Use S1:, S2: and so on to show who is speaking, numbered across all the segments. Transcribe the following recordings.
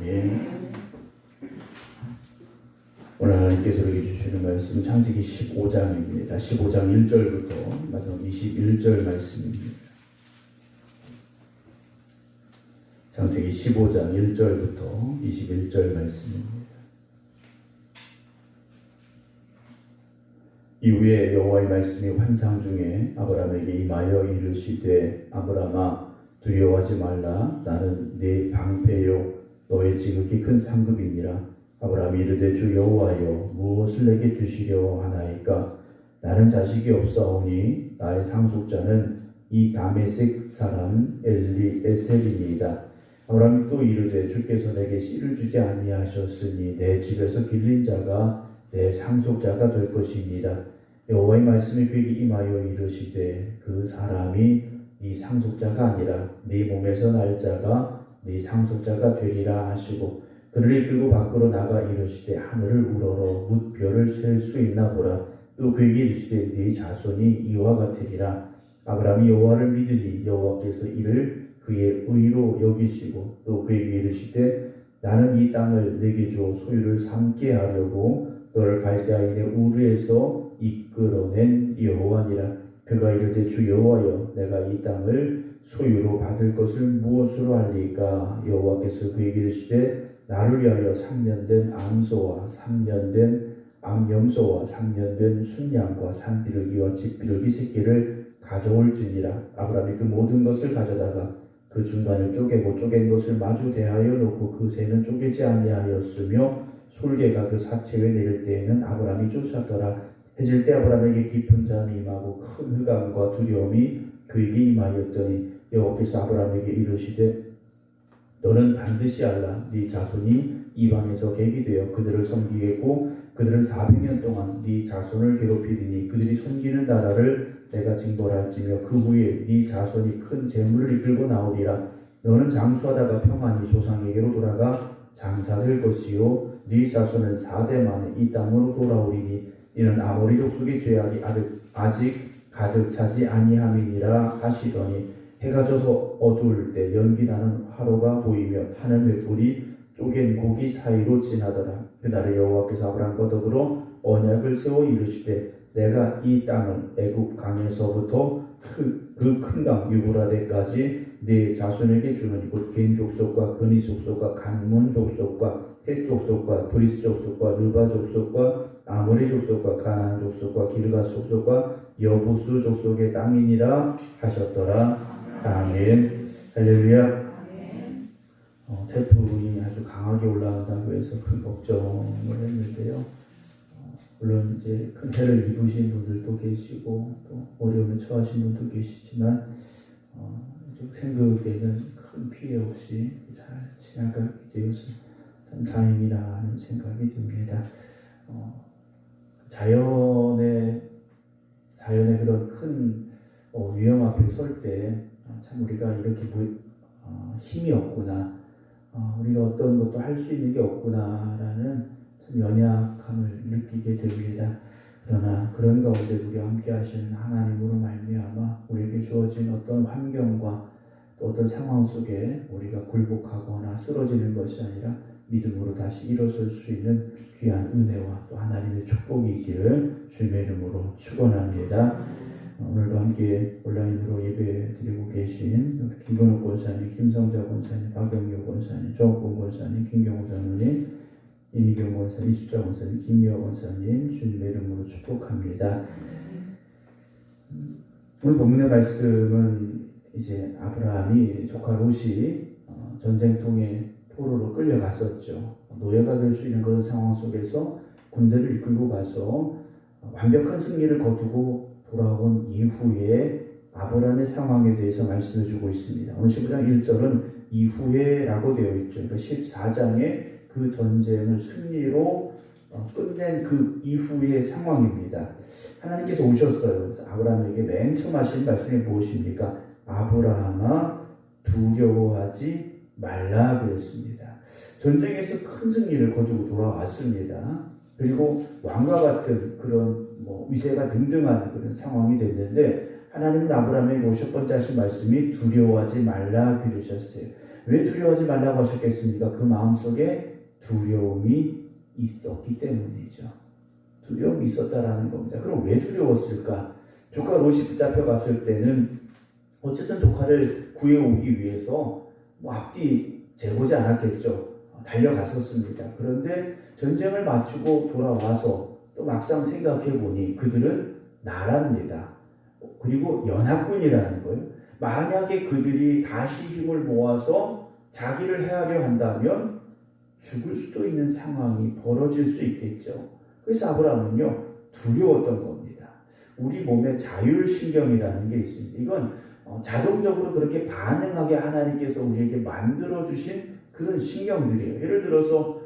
S1: 아멘. 오늘 하나님께서 우리에게 주시는 말씀은 창세기 15장입니다. 15장 1절부터 마지막 21절 말씀입니다. 창세기 15장 1절부터 21절 말씀입니다. 이후에 여호와의 말씀이 환상 중에 아브라함에게 임하여 이르시되 아브라함아 두려워하지 말라. 나는 네 방패요 너의 지극히 큰 상급이니라. 아브라함이 이르되 주 여호와여 무엇을 내게 주시려 하나이까. 나는 자식이 없사오니 나의 상속자는 이 다메섹 사람 엘리에셀이니이다. 아브라함이 또 이르되 주께서 내게 씨를 주지 아니하셨으니 내 집에서 길린 자가 내 상속자가 될 것이니이다. 여호와의 말씀이 그에게 임하여 이르시되 그 사람이 네 상속자가 아니라 네 몸에서 날 자가 네 상속자가 되리라 하시고 그를 이끌고 밖으로 나가 이르시되 하늘을 우러러 뭇 별을 셀 수 있나 보라. 또 그에게 이르시되 네 자손이 이와 같으리라. 아브라함이 여호와를 믿으니 여호와께서 이를 그의 의로 여기시고 또 그에게 이르시되 나는 이 땅을 내게 주어 소유를 삼게 하려고 너를 갈대아인의 우르에서 이끌어낸 여호와니라. 그가 이르되 주 여호와여 내가 이 땅을 소유로 받을 것을 무엇으로 알리까. 여호와께서 그에게 이르시되 나를 위하여 3년 된 암소와 3년 된 암염소와 3년 된 순양과 산비둘기와 집비둘기 새끼를 가져올지니라. 아브라함이 그 모든 것을 가져다가 그 중간을 쪼개고 쪼갠 것을 마주 대하여 놓고 그 새는 쪼개지 아니하였으며 솔개가 그 사체에 내릴 때에는 아브라함이 쫓았더라. 해질 때 아브라함에게 깊은 잠이 임하고 큰 흑암과 두려움이 그에게 임하였더니 여호와께서 아브라함에게 이르시되 너는 반드시 알라. 네 자손이 이방에서 객이 되어 그들을 섬기겠고 그들은 400년 동안 네 자손을 괴롭히리니 그들이 섬기는 나라를 내가 징벌할지며 그 후에 네 자손이 큰 재물을 이끌고 나오리라. 너는 장수하다가 평안히 조상에게로 돌아가 장사될 것이요 네 자손은 4대 만에 이 땅으로 돌아오리니 이는 아모리 족속의 죄악이 아직 가득 차지 아니함이니라 하시더니 해가 져서 어두울 때 연기나는 화로가 보이며 타는 횃불이 쪼갠 고기 사이로 지나더라. 그날에 여호와께서 아브라함과 더불어 언약을 세워 이르시되 내가 이 땅을 애굽 강에서부터 그 큰 강 유브라데까지 네 자손에게 주노니 곧 겐 족속과 그니 족속과 간문 족속과 헷 족속과 브리스 족속과 르바 족속과 아모리 족속과 가나안 족속과 기르가스 족속과 여부수 족속의 땅이니라 하셨더라. 아멘. 할렐루야. 태풍이 아주 강하게 올라온다고 해서 큰 걱정을 했는데요. 물론 이제 큰 해를 입으신 분들도 계시고 또 어려움에 처하신 분도 계시지만 생각에는 큰 피해 없이 잘 지나가게 되어서 참 다행이라는 생각이 듭니다. 자연의 그런 큰 위험 앞에 설 때 참 우리가 이렇게 힘이 없구나, 우리가 어떤 것도 할 수 있는 게 없구나라는 참 연약함을 느끼게 됩니다. 그러나 그런 가운데 우리와 함께 하시는 하나님으로 말미암아 우리에게 주어진 어떤 환경과 또 어떤 상황 속에 우리가 굴복하거나 쓰러지는 것이 아니라 믿음으로 다시 일어설 수 있는 귀한 은혜와 또 하나님의 축복이 있기를 주님의 이름으로 축원합니다. 오늘도 함께 온라인으로 예배 드리고 계신 김건욱 권사님, 김성자 권사님, 박영효 권사님, 정권 권사님, 김경호 장로님, 이미경 권사님, 이수자 권사님, 김미화 권사님 주님의 이름으로 축복합니다. 오늘 본문의 말씀은 이제 아브라함이 조카 롯이 전쟁통에 포로로 끌려갔었죠. 노예가 될 수 있는 그런 상황 속에서 군대를 이끌고 가서 완벽한 승리를 거두고 돌아온 이후에 아브라함의 상황에 대해서 말씀해 주고 있습니다. 오늘 15장 1절은 이후에라고 되어 있죠. 그러니까 14장에 그 전쟁을 승리로 끝낸 그 이후의 상황입니다. 하나님께서 오셨어요. 그래서 아브라함에게 맨 처음 하신 말씀이 무엇입니까? 아브라함아 두려워하지 말라 그랬습니다. 전쟁에서 큰 승리를 거두고 돌아왔습니다. 그리고 왕과 같은 그런 위세가 등등한 그런 상황이 됐는데 하나님은 아브라함에게 첫 번째 하신 말씀이 두려워하지 말라 그러셨어요. 왜 두려워하지 말라고 하셨겠습니까? 그 마음속에 두려움이 있었기 때문이죠. 두려움이 있었다라는 겁니다. 그럼 왜 두려웠을까? 조카 롯이 붙잡혀 갔을 때는 어쨌든 조카를 구해오기 위해서 앞뒤 재보지 않았겠죠. 달려갔었습니다. 그런데 전쟁을 마치고 돌아와서 또 막상 생각해보니 그들은 나랍니다. 그리고 연합군이라는 거예요. 만약에 그들이 다시 힘을 모아서 자기를 해하려 한다면 죽을 수도 있는 상황이 벌어질 수 있겠죠. 그래서 아브라함은요, 두려웠던 겁니다. 우리 몸에 자율신경이라는 게 있습니다. 이건 자동적으로 그렇게 반응하게 하나님께서 우리에게 만들어주신 그런 신경들이에요. 예를 들어서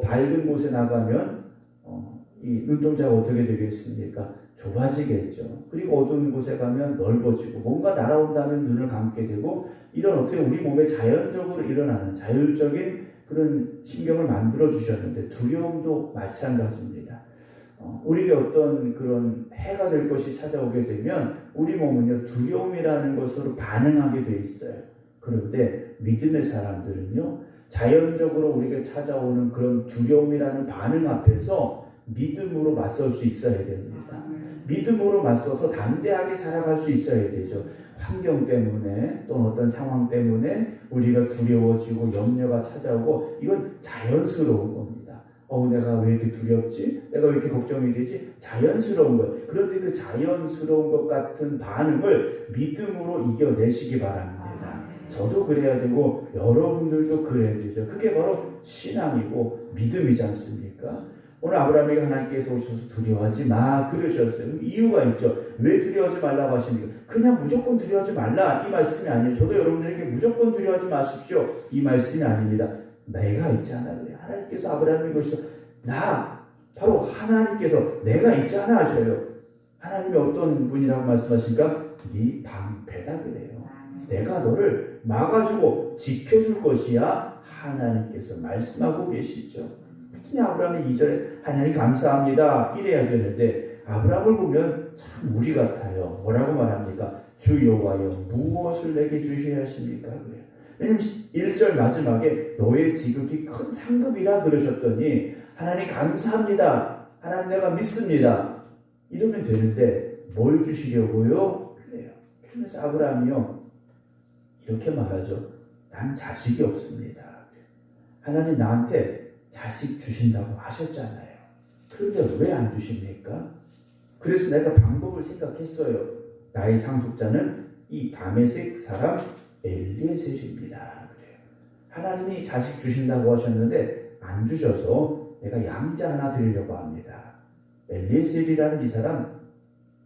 S1: 밝은 곳에 나가면 이 눈동자가 어떻게 되겠습니까? 좁아지겠죠. 그리고 어두운 곳에 가면 넓어지고 뭔가 날아온다면 눈을 감게 되고 이런 어떻게 우리 몸에 자연적으로 일어나는 자율적인 그런 신경을 만들어 주셨는데 두려움도 마찬가지입니다. 우리에게 어떤 그런 해가 될 것이 찾아오게 되면 우리 몸은요 두려움이라는 것으로 반응하게 돼 있어요. 그런데 믿음의 사람들은요 자연적으로 우리에게 찾아오는 그런 두려움이라는 반응 앞에서 믿음으로 맞설 수 있어야 됩니다. 믿음으로 맞서서 담대하게 살아갈 수 있어야 되죠. 환경 때문에 또는 어떤 상황 때문에 우리가 두려워지고 염려가 찾아오고 이건 자연스러운 겁니다. 내가 왜 이렇게 두렵지? 내가 왜 이렇게 걱정이 되지? 자연스러운 거예요. 그런데 그 자연스러운 것 같은 반응을 믿음으로 이겨내시기 바랍니다. 저도 그래야 되고 여러분들도 그래야 되죠. 그게 바로 신앙이고 믿음이지 않습니까? 오늘 아브라함에게 하나님께서 오셔서 두려워하지 마 그러셨어요. 이유가 있죠. 왜 두려워하지 말라고 하십니까? 그냥 무조건 두려워하지 말라 이 말씀이 아니에요. 저도 여러분들에게 무조건 두려워하지 마십시오 이 말씀이 아닙니다. 내가 있잖아요. 하나님께서 아브라함에게 오셔서 바로 하나님께서 내가 있잖아 하셔요. 하나님이 어떤 분이라고 말씀하십니까? 네 방패다 그래요. 내가 너를 막아주고 지켜줄 것이야 하나님께서 말씀하고 계시죠. 특히 아브라함이 2절에 하나님 감사합니다 이래야 되는데 아브라함을 보면 참 우리 같아요. 뭐라고 말합니까? 주 여호와여 무엇을 내게 주셔야 하십니까? 그래요. 왜냐면 1절 마지막에 너의 지극히 큰 상급이라 그러셨더니 하나님 감사합니다. 하나님 내가 믿습니다. 이러면 되는데 뭘 주시려고요? 그래요. 그러면서 아브라함이요 이렇게 말하죠. 난 자식이 없습니다. 하나님 나한테 자식 주신다고 하셨잖아요. 그런데 왜 안 주십니까? 그래서 내가 방법을 생각했어요. 나의 상속자는 이 다메섹 사람 엘리에셀입니다. 그래요. 하나님이 자식 주신다고 하셨는데 안 주셔서 내가 양자 하나 드리려고 합니다. 엘리에셀이라는 이 사람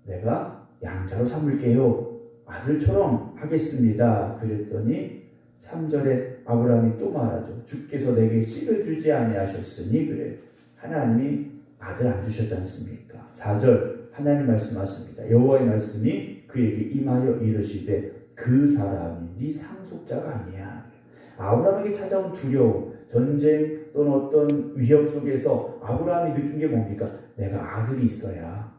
S1: 내가 양자로 삼을게요. 아들처럼 하겠습니다. 그랬더니 3절에 아브라함이 또 말하죠. 주께서 내게 씨를 주지 아니하셨으니 그래. 하나님이 아들 안 주셨지 않습니까? 4절 하나님 말씀하십니다. 여호와의 말씀이 그에게 임하여 이르시되 그 사람이 네 상속자가 아니야. 아브라함에게 찾아온 두려움, 전쟁 또는 어떤 위협 속에서 아브라함이 느낀 게 뭡니까? 내가 아들이 있어야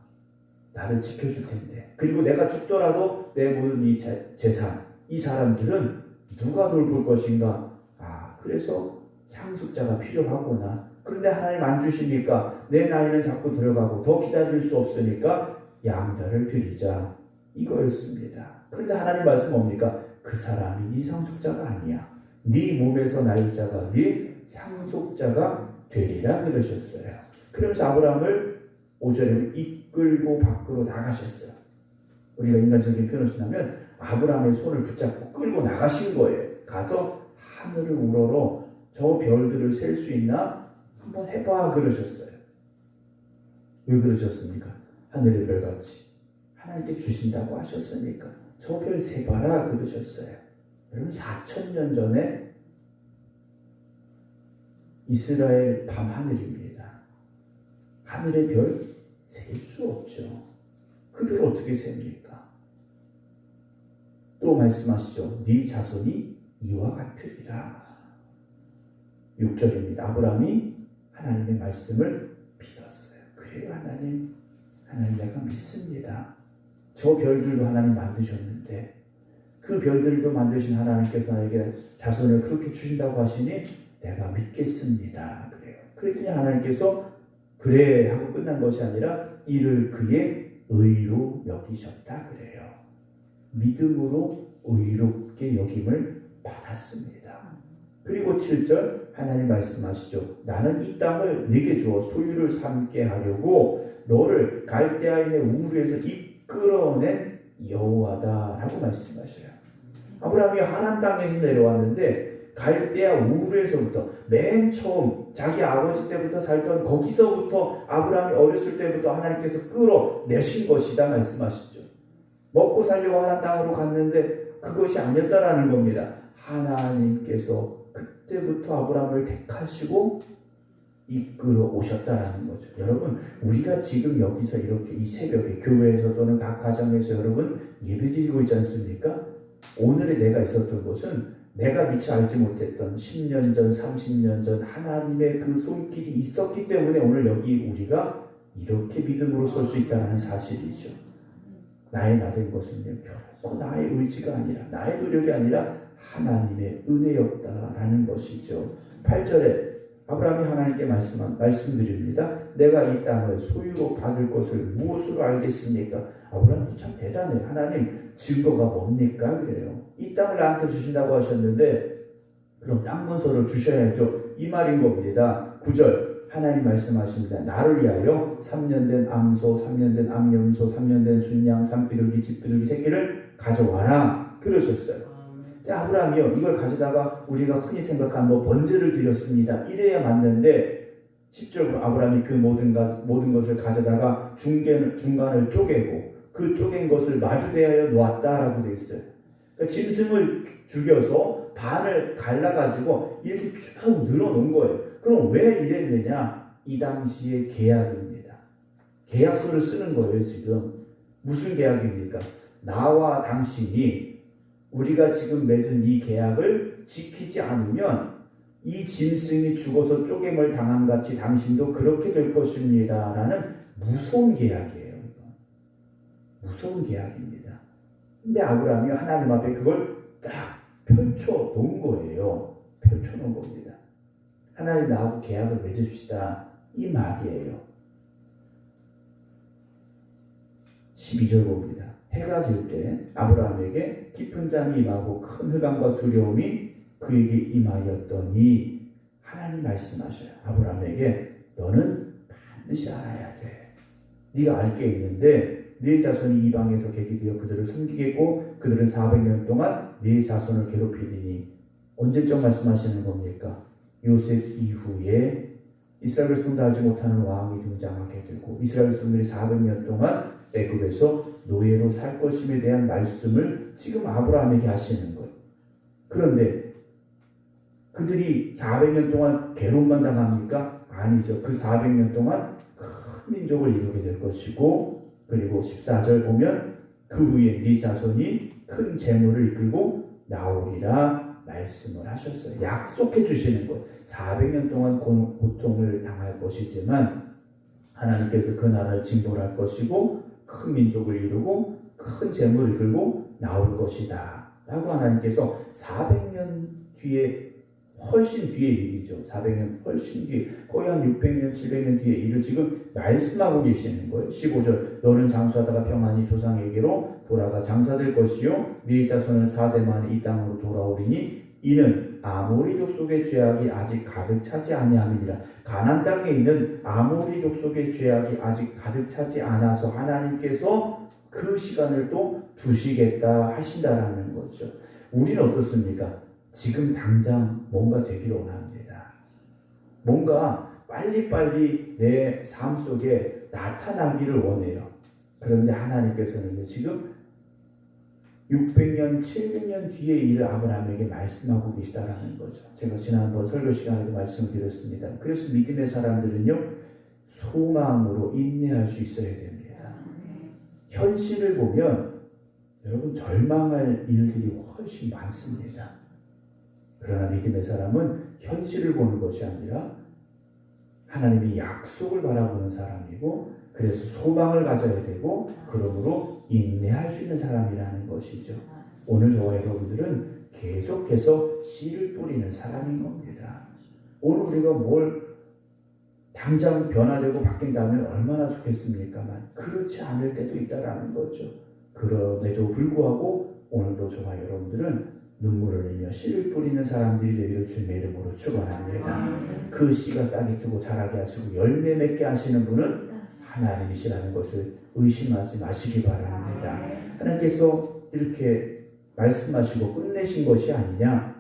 S1: 나를 지켜줄 텐데. 그리고 내가 죽더라도 내 모든 이 재산, 이 사람들은 누가 돌볼 것인가? 그래서 상속자가 필요하구나. 그런데 하나님 안 주시니까 내 나이는 자꾸 들어가고 더 기다릴 수 없으니까 양자를 드리자. 이거였습니다. 그런데 하나님 말씀 뭡니까? 그 사람이 네 상속자가 아니야. 네 몸에서 날 자가 네 상속자가 되리라 그러셨어요. 그러면서 아브라함을 5절에 이끌고 밖으로 나가셨어요. 우리가 인간적인 표현을 쓰면 아브라함의 손을 붙잡고 끌고 나가신 거예요. 가서 하늘을 우러러 저 별들을 셀 수 있나? 한번 해봐 그러셨어요. 왜 그러셨습니까? 하늘의 별같이 하나님께 주신다고 하셨으니까 저 별 세봐라 그러셨어요. 여러분 4,000년 전에 이스라엘 밤하늘입니다. 하늘의 별 셀 수 없죠. 그 별 어떻게 셉니까? 또 말씀하시죠. 네 자손이 이와 같으리라. 6절입니다. 아브라함이 하나님의 말씀을 믿었어요. 그래요 하나님 내가 믿습니다. 저 별들도 하나님 만드셨는데 그 별들도 만드신 하나님께서 나에게 자손을 그렇게 주신다고 하시니 내가 믿겠습니다. 그래요. 그랬더니 하나님께서 그래 하고 끝난 것이 아니라 이를 그의 의로 여기셨다 그래요. 믿음으로 의롭게 여김을 받았습니다. 그리고 7절 하나님 말씀하시죠. 나는 이 땅을 네게 주어 소유를 삼게 하려고 너를 갈대아인의 우르에서 이끌어낸 여호와다라고 말씀하셔요. 아브라함이 하란 땅에서 내려왔는데 갈대아 우르에서부터 맨 처음 자기 아버지 때부터 살던 거기서부터 아브라함이 어렸을 때부터 하나님께서 끌어내신 것이다 말씀하시죠. 먹고 살려고 하란 땅으로 갔는데 그것이 아니었다라는 겁니다. 하나님께서 그때부터 아브라함을 택하시고 이끌어 오셨다라는 거죠. 여러분, 우리가 지금 여기서 이렇게 이 새벽에 교회에서 또는 각 가정에서 여러분 예배드리고 있지 않습니까? 오늘의 내가 있었던 곳은 내가 미처 알지 못했던 10년 전, 30년 전 하나님의 그 손길이 있었기 때문에 오늘 여기 우리가 이렇게 믿음으로 설 수 있다는 사실이죠. 나의 나된 것은요, 결코 나의 의지가 아니라 나의 노력이 아니라 하나님의 은혜였다라는 것이죠. 8절에 아브라함이 하나님께 말씀드립니다. 내가 이 땅을 소유로 받을 것을 무엇으로 알겠습니까? 아브라함도 참 대단해. 하나님 증거가 뭡니까? 그래요. 이 땅을 나한테 주신다고 하셨는데 그럼 땅 문서를 주셔야죠. 이 말인 겁니다. 9절 하나님 말씀하십니다. 나를 위하여 3년 된 암소, 3년 된 암염소, 3년 된 순양, 산비둘기, 집비둘기 새끼를 가져와라. 그러셨어요. 아브라함이요, 이걸 가져다가 우리가 흔히 생각한 번제를 드렸습니다. 이래야 맞는데 10절 아브라함이 그 모든 것을 가져다가 중간을 쪼개고 그 쪼갠 것을 마주대하여 놓았다라고 되어 있어요. 그러니까 짐승을 죽여서 반을 갈라가지고 이렇게 쭉 늘어놓은 거예요. 그럼 왜 이랬느냐? 이 당시의 계약입니다. 계약서를 쓰는 거예요. 지금 무슨 계약입니까? 나와 당신이 우리가 지금 맺은 이 계약을 지키지 않으면 이 짐승이 죽어서 쪼갰을 당함같이 당신도 그렇게 될 것입니다. 라는 무서운 계약이에요. 무서운 계약입니다. 근데 아브라함이 하나님 앞에 그걸 딱 펼쳐 놓은 거예요. 펼쳐 놓은 겁니다. 하나님 나하고 계약을 맺어주시다. 이 말이에요. 12절 봅니다. 해가 질 때 아브라함에게 깊은 잠이 임하고 큰 흑암과 두려움이 그에게 임하였더니 하나님 말씀하셔요. 아브라함에게 너는 반드시 알아야 돼. 네가 알 게 있는데 네 자손이 이방에서 객이 되어 그들을 섬기겠고 그들은 400년 동안 네 자손을 괴롭히리니 언제적 말씀하시는 겁니까? 요셉 이후에 이스라엘 백성도 알지 못하는 왕이 등장하게 되고 이스라엘 백성들이 400년 동안 애굽에서 노예로 살 것임에 대한 말씀을 지금 아브라함에게 하시는 거예요. 그런데 그들이 400년 동안 괴롭만 당합니까? 아니죠. 그 400년 동안 큰 민족을 이루게 될 것이고 그리고 14절 보면 그 후에 네 자손이 큰 재물을 이끌고 나오리라 말씀을 하셨어요. 약속해 주시는 것. 400년 동안 고통을 당할 것이지만 하나님께서 그 나라를 징벌할 것이고 큰 민족을 이루고 큰 재물을 이끌고 나올 것이다 라고 하나님께서 400년 뒤에 훨씬 뒤의 일이죠. 400년 훨씬 뒤에 거의 한 600년 700년 뒤의 일을 지금 말씀하고 계시는 거예요. 15절 너는 장수하다가 평안히 조상에게로 돌아가 장사될 것이요 네 자손은 4대 만에 이 땅으로 돌아오리니 이는 아모리 족속의 죄악이 아직 가득 차지 아니함이니라. 가나안 땅에 있는 아모리 족속의 죄악이 아직 가득 차지 않아서 하나님께서 그 시간을 또 두시겠다 하신다라는 거죠. 우리는 어떻습니까? 지금 당장 뭔가 되기를 원합니다. 뭔가 빨리빨리 내 삶 속에 나타나기를 원해요. 그런데 하나님께서는 지금 600년, 700년 뒤의 일을 아브라함에게 말씀하고 계시다라는 거죠. 제가 지난번 설교 시간에도 말씀드렸습니다. 그래서 믿음의 사람들은요, 소망으로 인내할 수 있어야 됩니다. 현실을 보면 여러분 절망할 일들이 훨씬 많습니다. 그러나 믿음의 사람은 현실을 보는 것이 아니라 하나님의 약속을 바라보는 사람이고 그래서 소망을 가져야 되고 그러므로 인내할 수 있는 사람이라는 것이죠. 오늘 저와 여러분들은 계속해서 씨를 뿌리는 사람인 겁니다. 오늘 우리가 뭘 당장 변화되고 바뀐다면 얼마나 좋겠습니까만 그렇지 않을 때도 있다라는 거죠. 그럼에도 불구하고 오늘도 저와 여러분들은 눈물을 흘리며 씨를 뿌리는 사람들이 되기를 주님의 이름으로 축원합니다. 그 씨가 싹이 트고 자라게 하시고 열매 맺게 하시는 분은 하나님이시라는 것을 의심하지 마시기 바랍니다. 하나님께서 이렇게 말씀하시고 끝내신 것이 아니라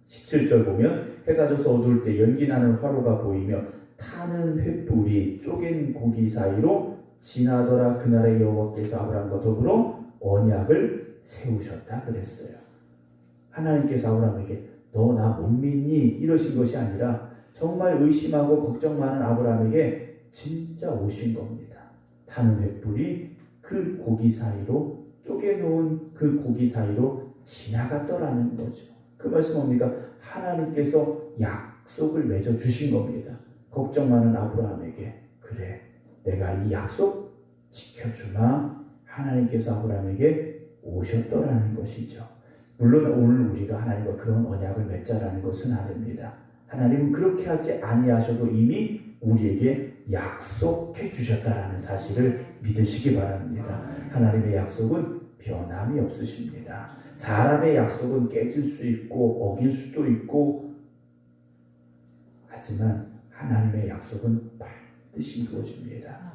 S1: 17절 보면 해가 져서 어두울 때 연기나는 화로가 보이며 타는 횃불이 쪼갠 고기 사이로 지나더라. 그날의 여호와께서 아브라함과 더불어 언약을 세우셨다 그랬어요. 하나님께서 아브라함에게 너 나 못 믿니? 이러신 것이 아니라 정말 의심하고 걱정 많은 아브라함에게 진짜 오신 겁니다. 타는 횃불이 그 고기 사이로 쪼개놓은 그 고기 사이로 지나갔더라는 거죠. 그 말씀 뭡니까? 하나님께서 약속을 맺어 주신 겁니다. 걱정 많은 아브라함에게 그래 내가 이 약속 지켜주마. 하나님께서 아브라함에게 오셨더라는 것이죠. 물론 오늘 우리가 하나님과 그런 언약을 맺자라는 것은 아닙니다. 하나님은 그렇게 하지 아니하셔도 이미 우리에게 약속해 주셨다라는 사실을 믿으시기 바랍니다. 하나님의 약속은 변함이 없으십니다. 사람의 약속은 깨질 수 있고 어길 수도 있고 하지만 하나님의 약속은 반드시 이루어집니다.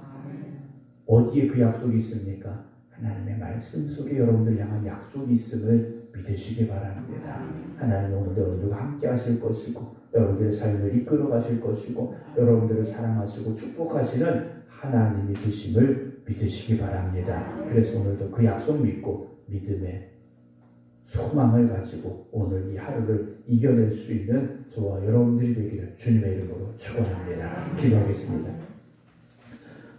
S1: 어디에 그 약속이 있습니까? 하나님의 말씀 속에 여러분들 향한 약속이 있음을 믿으시기 바랍니다. 하나님은 오늘도 여러분들과 함께 하실 것이고 여러분들의 삶을 이끌어 가실 것이고 여러분들을 사랑하시고 축복하시는 하나님이 되심을 믿으시기 바랍니다. 그래서 오늘도 그 약속 믿고 믿음의 소망을 가지고 오늘 이 하루를 이겨낼 수 있는 저와 여러분들이 되기를 주님의 이름으로 축원합니다. 기도하겠습니다.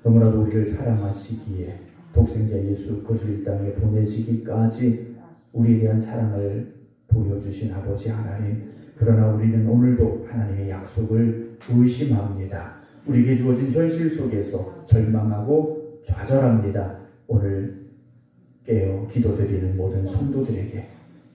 S1: 너무나도 우리를 사랑하시기에 독생자 예수 그리스도를 이 땅에 보내시기까지 우리에 대한 사랑을 보여주신 아버지 하나님, 그러나 우리는 오늘도 하나님의 약속을 의심합니다. 우리에게 주어진 현실 속에서 절망하고 좌절합니다. 오늘 깨어 기도드리는 모든 성도들에게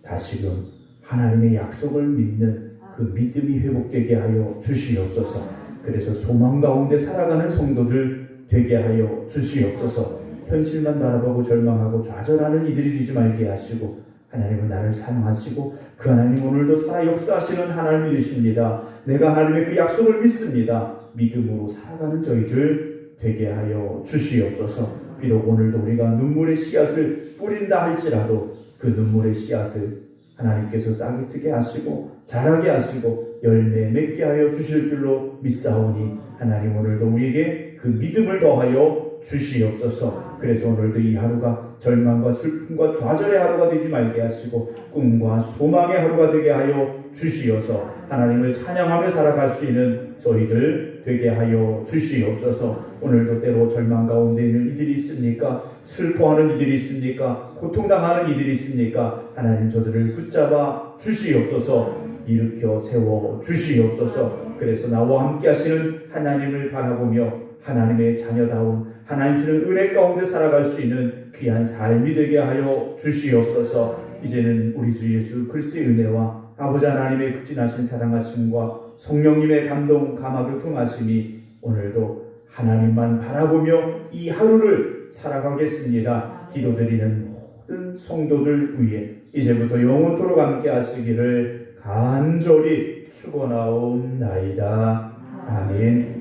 S1: 다시금 하나님의 약속을 믿는 그 믿음이 회복되게 하여 주시옵소서. 그래서 소망 가운데 살아가는 성도들 되게 하여 주시옵소서. 현실만 바라보고 절망하고 좌절하는 이들이 되지 말게 하시고 하나님은 나를 사랑하시고 그 하나님 오늘도 살아 역사하시는 하나님이 되십니다. 내가 하나님의 그 약속을 믿습니다. 믿음으로 살아가는 저희들 되게 하여 주시옵소서. 비록 오늘도 우리가 눈물의 씨앗을 뿌린다 할지라도 그 눈물의 씨앗을 하나님께서 싹이 트게 하시고 자라게 하시고 열매 맺게 하여 주실 줄로 믿사오니 하나님 오늘도 우리에게 그 믿음을 더하여 주시옵소서. 그래서 오늘도 이 하루가 절망과 슬픔과 좌절의 하루가 되지 말게 하시고 꿈과 소망의 하루가 되게 하여 주시어서 하나님을 찬양하며 살아갈 수 있는 저희들 되게 하여 주시옵소서. 오늘도 때로 절망 가운데 있는 이들이 있습니까? 슬퍼하는 이들이 있습니까? 고통당하는 이들이 있습니까? 하나님 저들을 붙잡아 주시옵소서. 일으켜 세워 주시옵소서. 그래서 나와 함께 하시는 하나님을 바라보며 하나님의 자녀다운 하나님 주는 은혜 가운데 살아갈 수 있는 귀한 삶이 되게 하여 주시옵소서. 이제는 우리 주 예수 그리스도의 은혜와 아버지 하나님의 극진하신 사랑하심과 성령님의 감동 감화교통하심이 오늘도 하나님만 바라보며 이 하루를 살아가겠습니다. 기도드리는 모든 성도들 위해 이제부터 영원토록 함께 하시기를 간절히 축원하옵나이다. 아멘.